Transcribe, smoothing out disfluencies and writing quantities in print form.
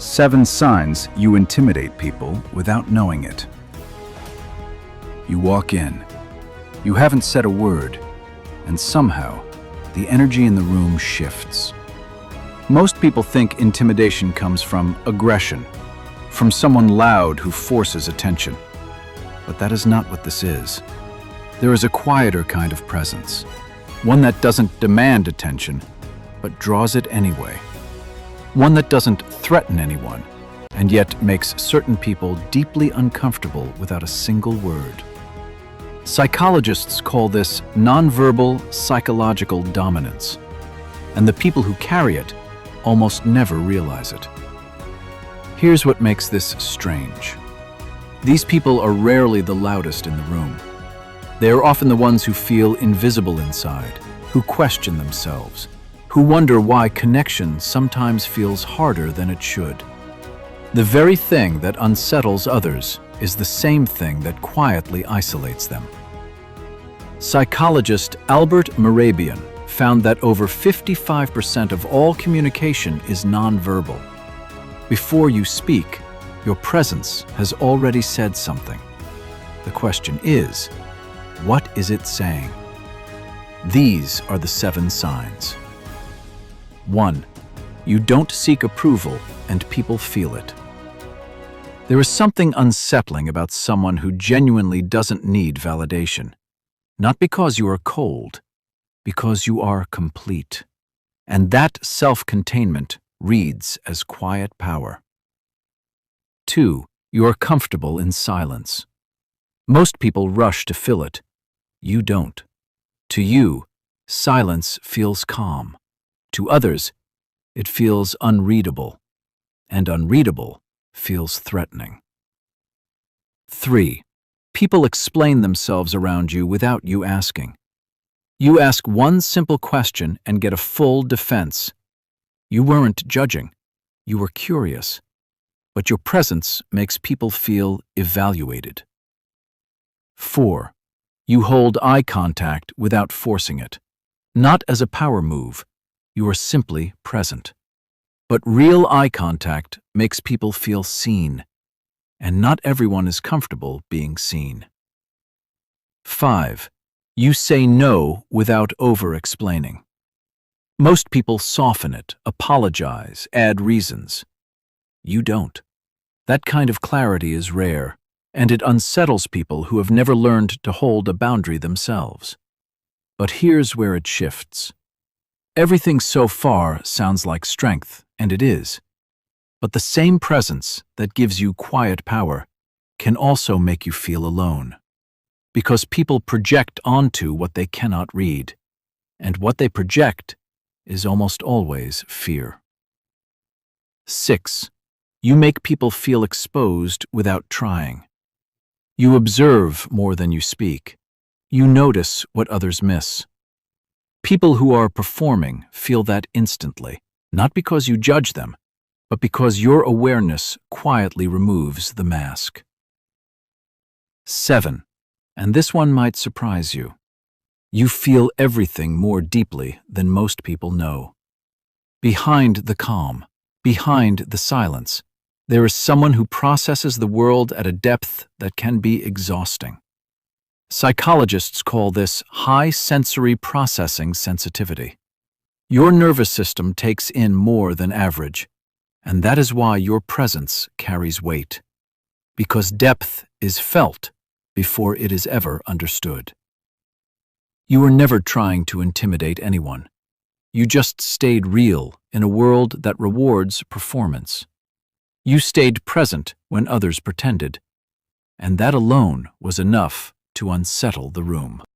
7 signs you intimidate people without knowing it. You walk in. You haven't said a word, and somehow, the energy in the room shifts. Most people think intimidation comes from aggression, from someone loud who forces attention. But that is not what this is. There is a quieter kind of presence, one that doesn't demand attention, but draws it anyway. One that doesn't threaten anyone, and yet makes certain people deeply uncomfortable without a single word. Psychologists call this nonverbal psychological dominance, and the people who carry it almost never realize it. Here's what makes this strange. These people are rarely the loudest in the room. They are often the ones who feel invisible inside, who question themselves, who wonder why connection sometimes feels harder than it should. The very thing that unsettles others is the same thing that quietly isolates them. Psychologist Albert Mehrabian found that over 55% of all communication is nonverbal. Before you speak, your presence has already said something. The question is, what is it saying? These are the 7 signs. 1. You don't seek approval, and people feel it. There is something unsettling about someone who genuinely doesn't need validation. Not because you are cold, because you are complete. And that self-containment reads as quiet power. 2. You are comfortable in silence. Most people rush to fill it. You don't. To you, silence feels calm. To others, it feels unreadable, and unreadable feels threatening. 3. People explain themselves around you without you asking. You ask one simple question and get a full defense. You weren't judging, you were curious, but your presence makes people feel evaluated. 4. You hold eye contact without forcing it, not as a power move. You are simply present. But real eye contact makes people feel seen, and not everyone is comfortable being seen. 5. You say no without over-explaining. Most people soften it, apologize, add reasons. You don't. That kind of clarity is rare, and it unsettles people who have never learned to hold a boundary themselves. But here's where it shifts. Everything so far sounds like strength, and it is. But the same presence that gives you quiet power can also make you feel alone. Because people project onto what they cannot read, and what they project is almost always fear. 6. You make people feel exposed without trying. You observe more than you speak. You notice what others miss. People who are performing feel that instantly, not because you judge them, but because your awareness quietly removes the mask. 7. And this one might surprise you. You feel everything more deeply than most people know. Behind the calm, behind the silence, there is someone who processes the world at a depth that can be exhausting. Psychologists call this high sensory processing sensitivity. Your nervous system takes in more than average, and that is why your presence carries weight. Because depth is felt before it is ever understood. You were never trying to intimidate anyone. You just stayed real in a world that rewards performance. You stayed present when others pretended, and that alone was enough to unsettle the room.